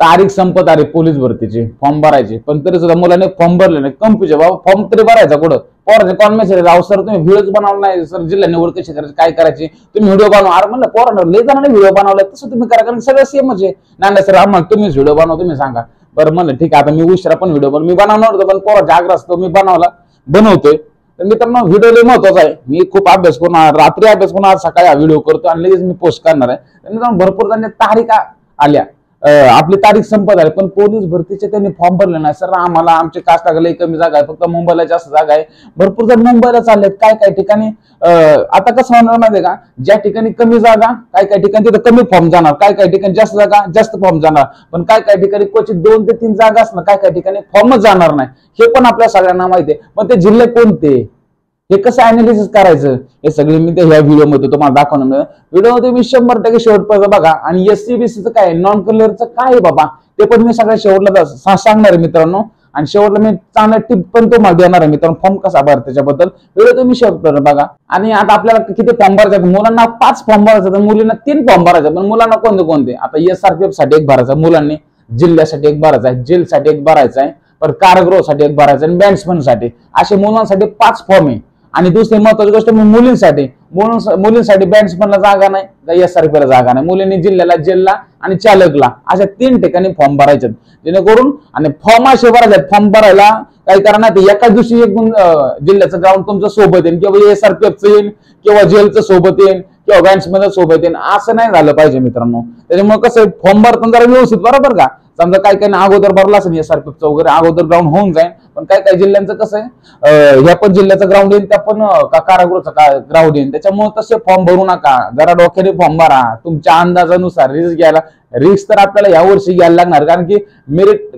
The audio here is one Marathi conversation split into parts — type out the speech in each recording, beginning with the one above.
तारीख संपत आली पोलीस भरतीची, फॉर्म भरायचे, पण तरी सुद्धा मुलांनी फॉर्म भरले नाही. कन्फ्युजन, बाबा फॉर्म तरी भरायचा कुठं? पोरांचे कॉल मेसेज, राव सर तुम्ही व्हिडिओच बनवला नाही, सर जिल्हा निवड कशी करायची, काय करायची, तुम्ही व्हिडिओ बनवा. अरे म्हणलं पोरांना लय जणांनी व्हिडिओ बनवलाय, तसं तुम्ही करा, कारण सगळं सेमच आहे. नाही सर आम्हाला तुम्हीच व्हिडिओ बनवा, तुम्ही सांगा. बरं म्हणलं ठीक आहे, आता मी उशिरा पण व्हिडिओ मी बनवणार होतो, पण पोराचा आग्रह असतो, मी बनवतोय. तर मित्रांनो व्हिडिओ लय महत्वाचा आहे. मी खूप अभ्यास करून रात्री अभ्यास करून आज सकाळी हा व्हिडिओ करतो आणि लगेच मी पोस्ट करणार आहे. मित्रांनो भरपूर जणांनी तारीख आल्या, आपली तारीख संपत आली, पण पोलीस भरतीचे त्यांनी फॉर्म भरले नाही. सर आम्हाला आमचे कास्ट लय कमी जागा आहे, फक्त मुंबईला जास्त जागा आहे. भरपूर जण मुंबईला चाललेत, काय ठिकाणी आता कसं होणार माहितीये का, ज्या ठिकाणी कमी जागा काय ठिकाणी तिथे कमी फॉर्म जाणार, काय ठिकाणी जास्त जागा जास्त फॉर्म जाणार, पण काय ठिकाणी क्वचित 2 ते 3 जागा असणार, काय ठिकाणी फॉर्मच जाणार नाही. हे पण आपल्या सगळ्यांना माहिती आहे. पण ते जिल्हे कोणते, हे कसं अनालिसिस करायचं, हे सगळे मी ह्या व्हिडिओ मध्ये तुम्हाला दाखवणार. व्हिडिओ मध्ये मी 100% शेवटपर्यंत बघा. आणि SC-BCचं काय, नॉन क्लिअरचं काय बाबा, ते पण मी सगळ्या शेवटला सांगणार आहे मित्रांनो. आणि शेवटला मी चांगला टिप पण तुम्हाला देणार आहे मित्रांनो, फॉर्म कसा भरायचा त्याच्याबद्दल. व्हिडिओ तुम्ही शेवटपर्यंत बघा. आणि आता आपल्याला किती फॉर्म भरायचे, मुलांना 5 फॉर्म भरायचे, तर मुलींना 3 फॉर्म भरायचे. पण मुलांना कोणते आता SRPF साठी 1 भरायचा मुलांनी, जिल्ह्यासाठी 1 भरायचा आहे, जेलसाठी 1 भरायचा आहे, पण कारागृहासाठी 1 भरायचा आहे, बँड्समन साठी. असे मुलांसाठी 5 फॉर्म आहे. आणि दुसरी महत्वाची गोष्ट मुलींसाठी बँड्समनला जागा नाही, SRPला जागा नाही. मुलींनी जिल्ह्याला, जेलला आणि चालकला अशा 3 ठिकाणी फॉर्म भरायचे, जेणेकरून. आणि फॉर्म असे भरायचे, फॉर्म भरायला काही कारण नाही, एकाच दिवशी एक जिल्ह्याचं ग्राउंड तुमचं सोबत येईल, किंवा SRPFचं येईल, किंवा जेलचं सोबत येईल, किंवा बँड्समन सोबत येईल. असं नाही झालं पाहिजे मित्रांनो. त्याच्यामुळे कसं फॉर्म भरताना जरा व्यवस्थित, बरोबर का. समजा काही अगोदर भरला असेल SRPFचं वगैरे, अगोदर ग्राउंड होऊन जाईल. पण काही जिल्ह्यांचं कसं आहे, ह्या पण जिल्ह्याचं ग्राउंड येईल, त्या पण कारागृहाचं ग्राउंड येईल. त्याच्यामुळे तसे फॉर्म भरू नका, जरा डोक्याने फॉर्म भरा, तुमच्या अंदाजानुसार. रिस्क तर आपल्याला यावर्षी घ्यायला लागणार, कारण की मेरिट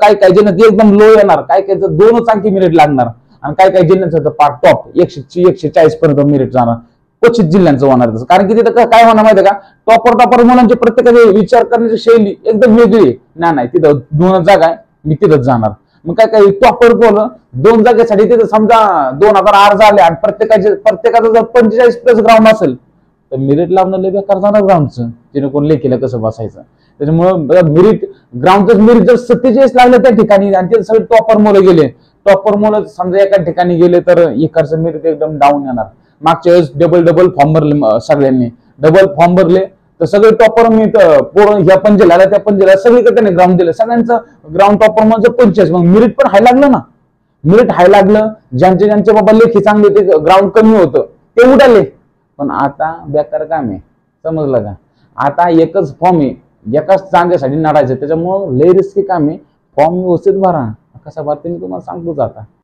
काही जिल्ह्यात एकदम लो येणार, काही 2च अंकी मेरिट लागणार, आणि काही जिल्ह्यांचं पार टॉप 140 पर्यंत मेरिट जाणार. क्वचित जिल्ह्यांचं होणार तसं, कारण की तिथं काय होणार माहितीये का, टॉपर मुलांची प्रत्येकाची विचार करण्याची शैली एकदम वेगळी आहे. नाही तिथं 2 जागा आहे, मी तिथंच जाणार. मग काय टॉपर बोल 2 जागेसाठी तिथं समजा 2000 अर्ज आले, आणि प्रत्येकाचं जर 45+ ग्राउंड असेल, तर मेरिट लावणं लय बेकार जाणार ग्राउंडचं, जेणेकरून लेखीला कसं बसायचं. त्याच्यामुळे मेरिट ग्राउंडचं मेरिट जर 47 लागलं त्या ठिकाणी, आणि ते सगळे टॉपर मुलं गेले, टॉपर मुलं समजा एका ठिकाणी गेले, तर इकडचं मेरिट एकदम डाऊन येणार. मागच्या वेळेस डबल फॉर्म भरले सगळ्यांनी, डबल फॉर्म भरले, तर सगळे टॉपर मी पोरं ह्या पण जिल्ह्याला त्या पण जिल्ह्याला सगळीकडे त्यांनी ग्राउंड दिलं, सगळ्यांचं ग्राउंड टॉपर म्हणजे 45. मग मेरिट पण हाय लागलं ना, मेरिट हाय लागलं. ज्यांचे बाबा लेखी चांगले होते, ग्राउंड कमी होतं, ते उडाले. पण आता बेकार काम आहे, समजलं का. आता एकच फॉर्म आहे, एकाच जागेसाठी लढायचं, त्याच्यामुळे लय रिस्की काम आहे. फॉर्म व्यवस्थित भरा. कसा भरते मी तुम्हाला सांगतोच.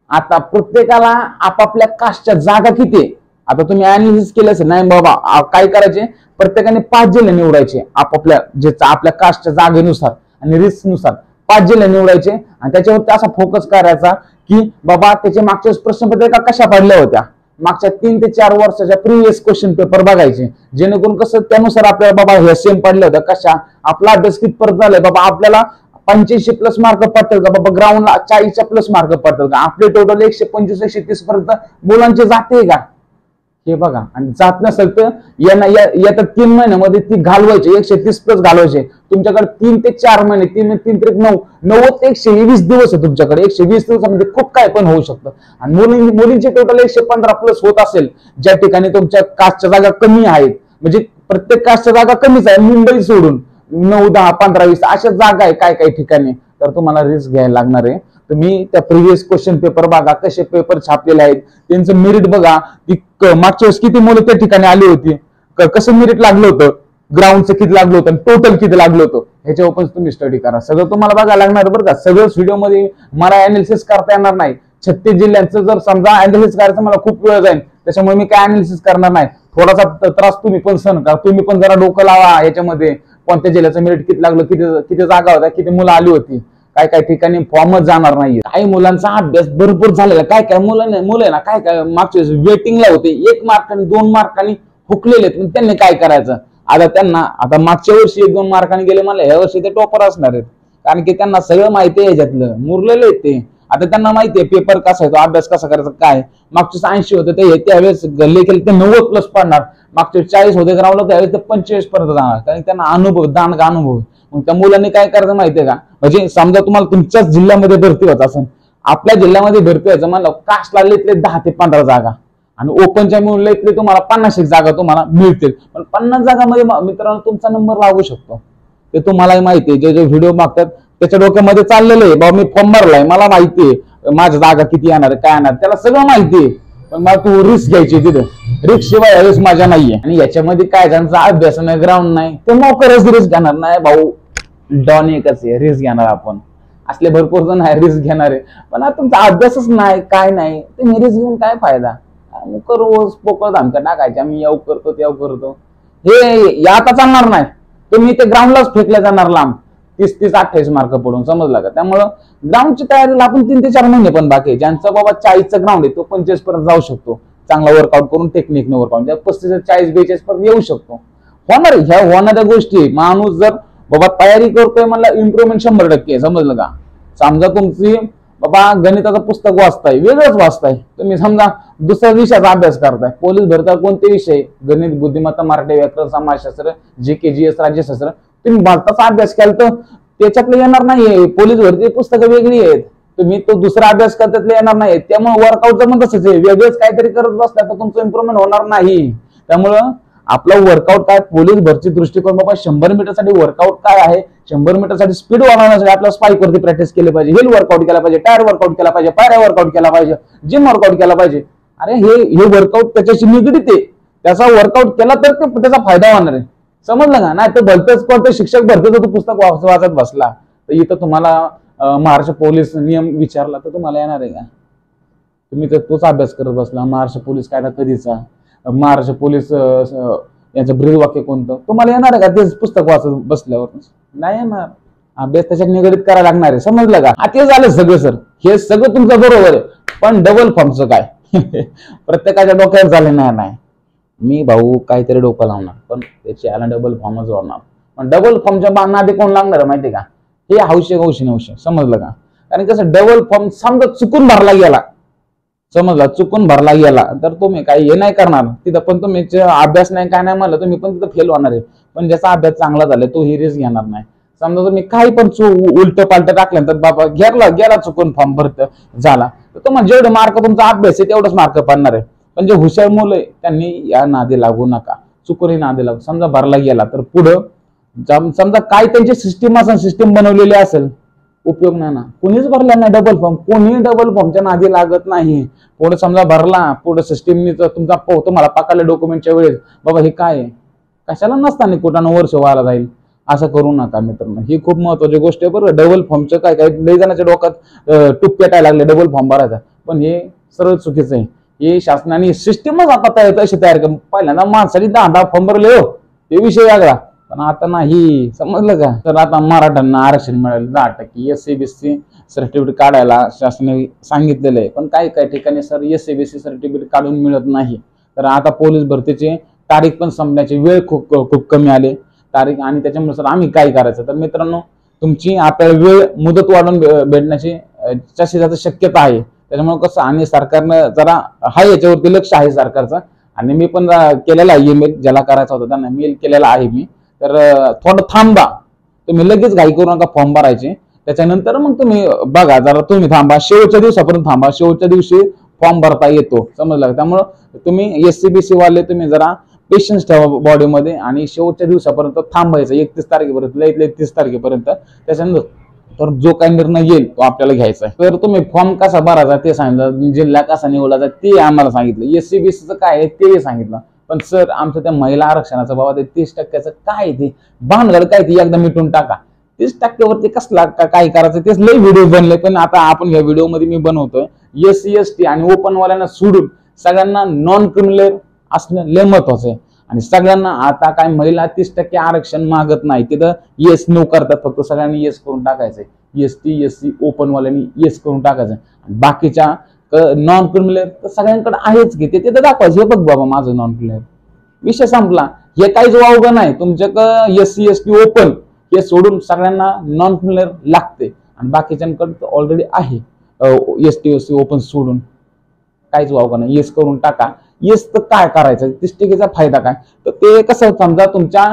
आता प्रत्येकाला आपापल्या कास्टच्या जागा किती आहे, आता तुम्ही अनालिसिस केलं असेल. नाही बाबा काय करायचे, प्रत्येकाने 5 जिल्हे निवडायचे आपापल्या आपल्या कास्टच्या जागेनुसार आणि रिस्क नुसार. 5 जिल्हे निवडायचे, आणि त्याच्यावरती असा फोकस करायचा की बाबा त्याचे मागच्या प्रश्नपत्रिका कशा पडल्या होत्या, मागच्या 3 ते 4 वर्षाच्या प्रिव्हियस क्वेश्चन पेपर बघायचे, जेणेकरून कसं त्यानुसार आपल्याला बाबा हे सेम पडल्या होत्या कशा, आपला अभ्यास कितपर्यंत झालाय बाबा, आपल्याला 85+ मार्क पडतात का बाबा, ग्राउंडला 40+ मार्क पडतात का, आपले टोटल 125 130 पर्यंत मुलांचे जाते का, हे बघा. आणि जात नसेल तर येत्या 3 महिन्यामध्ये ती घालवायचे, 130+ घालवायचे. तुमच्याकडे 3 ते 4 महिने, 3 ते 9 90 ते 120 दिवस आहे तुमच्याकडे. 120 दिवसामध्ये खूप काय पण होऊ शकतं. आणि मुलींची टोटल 115+ होत असेल, ज्या ठिकाणी तुमच्या कास्टच्या जागा कमी आहेत, म्हणजे प्रत्येक कास्टच्या जागा कमीच आहे, मुंबई सोडून 9 10 15 20 अशा जागा आहे काही ठिकाणी. तर तुम्हाला रिस्क घ्यायला लागणार आहे. तुम्ही त्या प्रिव्हियस क्वेश्चन पेपर बघा, कसे पेपर छापलेले आहेत, त्यांचं मेरिट बघा, ती मागच्या वेळेस किती मुलं त्या ठिकाणी आली होती, कसं मेरिट लागलं होतं, ग्राउंडचं किती लागलं होतं, टोटल किती लागलं होतं, ह्याच्यावर पण तुम्ही स्टडी करा. सगळं तुम्हाला बघायला लागणार बरं का. सगळंच व्हिडिओमध्ये मला अनालिसिस करता येणार नाही. 36 जिल्ह्यांचं जर समजा अनालिसिस करायचं मला खूप वेळ जाईल, त्याच्यामुळे मी काय अनालिसिस करणार नाही. थोडासा त्रास तुम्ही पण सहन करा. तुम्ही पण जरा डोकं लावा याच्यामध्ये, कोणत्या जिल्ह्याचं मेरिट किती लागलं, किती जागा होत्या, किती मुलं आली होती. काय ठिकाणी फॉर्मच जाणार नाही. काही मुलांचा अभ्यास भरपूर झालेला, काय मुलं ना काय मागच्या वेटिंगला होते, 1 मार्काने 2 मार्काने हुकलेले, त्यांनी काय करायचं. आता मागच्या वर्षी 1-2 मार्काने गेले, मला ह्या वर्षी ते टॉपर असणार आहेत, कारण की त्यांना सगळं माहिती आहे, ह्याच्यातलं मुरलेले आहेत ते. आता त्यांना माहितीये पेपर कसा आहे, तो अभ्यास कसा करायचा, काय मागचे 80 होते ते त्यावेळेस गल्ले केले ते 90+ पडणार, मागचे 40 होते ग्राउंडला त्यावेळेस ते 45 पर्यंत जाणार, कारण त्यांना अनुभव दांडगा अनुभव. मग त्या मुलांनी काय करायचं माहितीये का, म्हणजे समजा तुम्हाला तुमच्याच जिल्ह्यामध्ये भरती होत असेल, आपल्या जिल्ह्यामध्ये भरती व्हायचं म्हणलं कास्टला इथले 10 ते 15 जागा आणि ओपनच्या मिळून इथले तुम्हाला 50 जागा तुम्हाला मिळतील, पण 50 जागामध्ये मित्रांनो तुमचा नंबर लागू शकतो. ते तुम्हालाही माहिती आहे, जे जे व्हिडिओ मागतात त्याच्या डोक्यामध्ये चाललेलं आहे, बाबा मी फॉर्म भरलाय, मला माहितीये माझ्या जागा किती येणार काय येणार, त्याला सगळं माहितीये, पण मला तू रिस्क घ्यायची तिथे, रिस्क शिवाय रिस्क माझ्या नाहीये. आणि याच्यामध्ये काय ज्यांचा अभ्यास नाही ग्राउंड नाही ते मोकरच रिस्क घेणार नाही. भाऊ डॉन एकच आहे, रिस्क घेणार आपण, असले भरपूर जण आहे रिस्क घेणारे, पण आता तुमचा अभ्यासच नाही काय नाही, ते रिस्क घेऊन काय फायदा. रोज पोकळ धमक्या टाकायच्या, मी याव करतो त्याव करतो, हे आता चालणार नाही. तुम्ही ते ग्राउंडलाच फेकले जाणार लांब 30-30, 28 मार्क पडून, समजला का. त्यामुळं ग्राउंडची तयारीला आपण 3 ते 4 महिने पण बाकी, ज्यांचा बाबा 40चं ग्राउंड आहे तो 25 पर्यंत जाऊ शकतो, चांगला वर्कआउट करून टेक्निकने वर्कआउट 35, 40, 42 पर्यंत येऊ शकतो. होणार ह्या होणाऱ्या गोष्टी. माणूस जर बाबा तयारी करतोय मला इम्प्रुव्हमेंट 100% समजलं का. समजा तुमची बाबा गणिताचं पुस्तक वाचताय, वेगळंच वाचताय, तुम्ही समजा दुसऱ्या विषयाचा अभ्यास करताय, पोलीस भरता कोणते विषय, गणित, बुद्धिमत्ता, मराठी व्याकरण, समाजशास्त्र, GK GS राज्यशास्त्र, तुम्ही भारताचा अभ्यास केला तर त्याच्यातलं येणार नाहीये. पोलीस भरती पुस्तकं वेगळी आहेत, तुम्ही तो दुसरा अभ्यास करतातले येणार नाही. त्यामुळे वर्कआउटचं पण तसंच आहे, वेगळंच काहीतरी करत बसला तर तुमचं इम्प्रुव्हमेंट होणार नाही. त्यामुळं आपला वर्कआउट काय, पोलीस भरती दृष्टिकोन बाबा 100 मीटरसाठी वर्कआउट काय आहे, 100 मीटरसाठी स्पीड वाढवण्यासाठी आपल्याला स्पाइक वरती प्रॅक्टिस केली पाहिजे, हिल वर्कआउट केला पाहिजे, टायर वर्कआउट केला पाहिजे, पायऱ्या वर्कआउट केला पाहिजे, जिम वर्कआउट केला पाहिजे. अरे हे वर्कआउट त्याच्याशी निगडीत आहे, त्याचा वर्कआउट केला तर त्याचा फायदा होणार आहे, समजलं का. नाही तर भलतच कोणतं शिक्षक भरतीचं तो पुस्तक वाचत बसला तर इथं तुम्हाला महाराष्ट्र पोलीस नियम विचारला तर तुम्हाला येणार आहे का. तुम्ही तर तोच अभ्यास करत बसला, महाराष्ट्र पोलीस कायदा कधीचा, महाराष्ट्र पोलीस यांचं ब्रीद वाक्य कोणतं, तुम्हाला येणार आहे का तेच पुस्तक वाचत बसल्यावर. नाही येणार, अभ्यास त्याच्यात निगडीत करायला लागणार आहे, समजलं का. ते झालं सगळं सर, हे सगळं तुमचं बरोबर आहे, पण डबल फॉर्मचं काय प्रत्येकाच्या डोक्यात झाले नाही. मी भाऊ काहीतरी डोकं लावणार, पण त्याची याला डबल फॉर्मच होणार. पण डबल फॉर्मच्या नादी कोण लागणार माहितीये का, हे हौशी नवशे, समजलं का. कारण कसं डबल फॉर्म समजा चुकून भरला गेला, समजला चुकून भरला गेला तर तुम्ही काही हे नाही करणार तिथं, पण तुम्ही अभ्यास नाही काय नाही म्हणलं तुम्ही पण तिथं फेल होणार आहे. पण ज्याचा अभ्यास चांगला झालाय तो ही रिस्क घेणार नाही. समजा तुम्ही काही पण उलट पालट टाकल्यानंतर बाबा गेला चुकून फॉर्म भरत झाला तर तुम्हाला जेवढे मार्क तुमचा अभ्यास आहे तेवढंच मार्क पडणार आहे. पण जे हुशार मुलं आहे त्यांनी या नादी लागू नका, चुकूनही नादी लागू. समजा भरला गेला तर पुढं समजा काय त्यांची सिस्टीम असेल, सिस्टीम बनवलेली असेल, उपयोग नाही ना. कोणीच भरला नाही डबल फॉर्म, कोणी डबल फॉर्मच्या नादी लागत नाही. पुढे समजा भरला, पुढे सिस्टीमनी तुमचा तुम्हाला पकडले डॉक्युमेंटच्या वेळेस बाबा हे काय आहे, कशाला नसताना कुठं वर्ष व्हायला जाईल, असं करू नका मित्रांनो. ही खूप महत्वाची गोष्ट आहे बरं. डबल फॉर्मचं काय लई जणांच्या डोक्यात टूप पेटायला लागले डबल फॉर्म भरायचा, पण हे सरळ चुकीचं आहे. हे शासनाने सिस्टीमच आता तशी तयार कर, पहिल्यांदा माणसाने 10 फॉर्म भरले हो ते विषय वेगळा, पण आता नाही, समजलं का. तर आता मराठ्यांना आरक्षण मिळेल 10% SC-BC सर्टिफिकेट काढायला शासनाने सांगितलेलं आहे, पण काही ठिकाणी सर SC-BC सर्टिफिकेट काढून मिळत नाही. तर आता पोलीस भरतीची तारीख पण संपण्याची वेळ खूप कमी आली तारीख, आणि त्याच्यामुळे सर आम्ही काय करायचं. तर मित्रांनो तुमची आपल्याला वेळ मुदत वाढून भेटण्याची जास्तीत जास्त शक्यता आहे. त्याच्यामुळे कसं, आणि सरकारनं जरा याच्यावरती लक्ष आहे सरकारचं, आणि मी पण केलेला आहे ईमेल, ज्याला करायचा होता त्यांना मेल केलेला आहे मी. तर थोडं थांबा, तुम्ही लगेच घाई करू नका फॉर्म भरायचे, त्याच्यानंतर मग तुम्ही बघा, जरा तुम्ही थांबा, शेवटच्या दिवसापर्यंत थांबा, शेवटच्या दिवशी फॉर्म भरता येतो, समजलं. त्यामुळं तुम्ही SC-BC वाले तुम्ही जरा पेशन्स ठेवा बॉडीमध्ये, आणि शेवटच्या दिवसापर्यंत थांबायचं 31 तारखेपर्यंत, लईत 30 तारखेपर्यंत. त्याच्यानंतर तर जो काही निर्णय येईल तो आपल्याला घ्यायचा आहे. तर तुम्ही फॉर्म कसा भरायचा ते सांगितलं, जिल्हा कसा निवडायचा ते आम्हाला सांगितलं, SC-BCचं काय आहे ते सांगितलं. पण सर आमचं त्या महिला आरक्षणाचं बाबा ते 30% काय ते भानगड काय ते एकदा मिटून टाका. 30% कसला काय करायचं तेच लई व्हिडिओ बनले, पण आता आपण या व्हिडिओ मध्ये मी बनवतोय SC-ST आणि ओपन वाल्यांना सोडून सगळ्यांना नॉन क्रिमिनल असणं लय महत्वाचं आहे. आणि सगळ्यांना आता काय महिला 30% आरक्षण मागत नाही, तिथं येस नो करतात, फक्त सगळ्यांनी येस करून टाकायचंय. ST SC ओपन वाल्यांनी येस करून टाकायचं, बाकीच्या नॉन क्रिमिनल तर सगळ्यांकडे आहेच की, ते तिथं दाखवायचं, हे बघ बाबा माझं नॉन क्रिमिनल, विषय संपला. हे काहीच वावगं नाही तुमच्याकडं. SC-ST ओपन हे सोडून सगळ्यांना नॉन क्रिमिनल लागते, आणि बाकीच्यांकडे ऑलरेडी आहे. ST ओपन सोडून काहीच वाव का नाही, येस करून टाका. येस तर काय करायचं, 30% फायदा काय, तर ते कसं समजा तुमच्या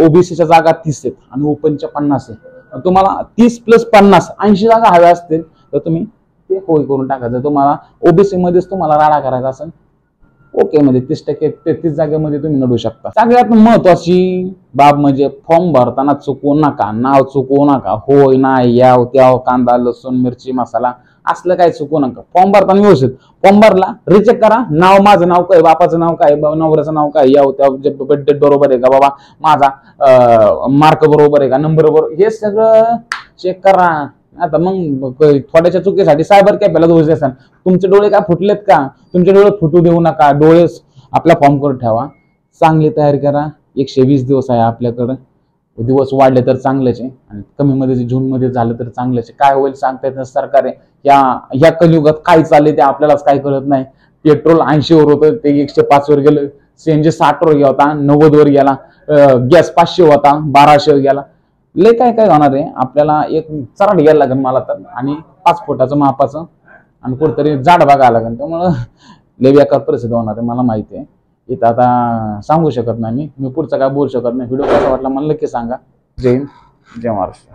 ओबीसीच्या जागा 30 आहेत आणि ओपनच्या 50 आहे, तुम्हाला 30 + 50 80 जागा हव्या असतील तर तुम्ही ते होय करून टाकायचं. तुम्हाला ओबीसी मध्येच तुम्हाला राडा करायचा असेल, ओके मध्ये 30% 33 जागेमध्ये तुम्ही लढू शकता. सगळ्यात महत्वाची बाब म्हणजे फॉर्म भरताना चुकवू नका, नाव चुकवू नका, होय नाही याव त्याव कांदा लसूण मिरची मसाला असलं काही चुकवू नका. फॉर्म भरताना व्यवस्थित फॉर्म भरला, रिचेक करा, नाव माझं नाव काय, बापाचं नाव काय, नवऱ्याचं नाव काय, याव त्याव बर्थडे बरोबर आहे का, बाबा माझा मार्क बरोबर आहे का, नंबर बरोबर, हे सगळं चेक करा. आता मग थोड्याच्या चुकीसाठी सायबर कॅफेला दोष द्याल. तुमचे डोळे काय फुटलेत का, तुमचे डोळे फुटू देऊ नका, डोळे आपल्या फॉर्म करून ठेवा, चांगली तयारी करा. 120 दिवस आहे आपल्याकडे, दिवस वाढले तर चांगलेच आहे आणि कमी मध्ये जून मध्ये झालं तर चांगलंच आहे. काय होईल सांगता येत नाही. सरकार आहे या कलियुगात काय चालले ते आपल्यालाच काय कळत नाही. पेट्रोल 80 वर होतं ते 105 वर गेलं, CNG 60 वर होता 90 वर गेला, गॅस 500 होता 1200 वर गेला. लय काय काय होणार आहे. आपल्याला एक चराट घ्यायला लागेल मला तर, आणि 5 फुटाचं मापाचं, आणि कुठेतरी जाड बघायला लागेल. त्यामुळं लय बेकार परिस्थिती होणार आहे, मला माहिती आहे. इथं आता सांगू शकत नाही मी पुढचं काय बोलू शकत नाही. व्हिडिओ कसा वाटला मला नक्की सांगा. जय हिंद, जय महाराष्ट्र.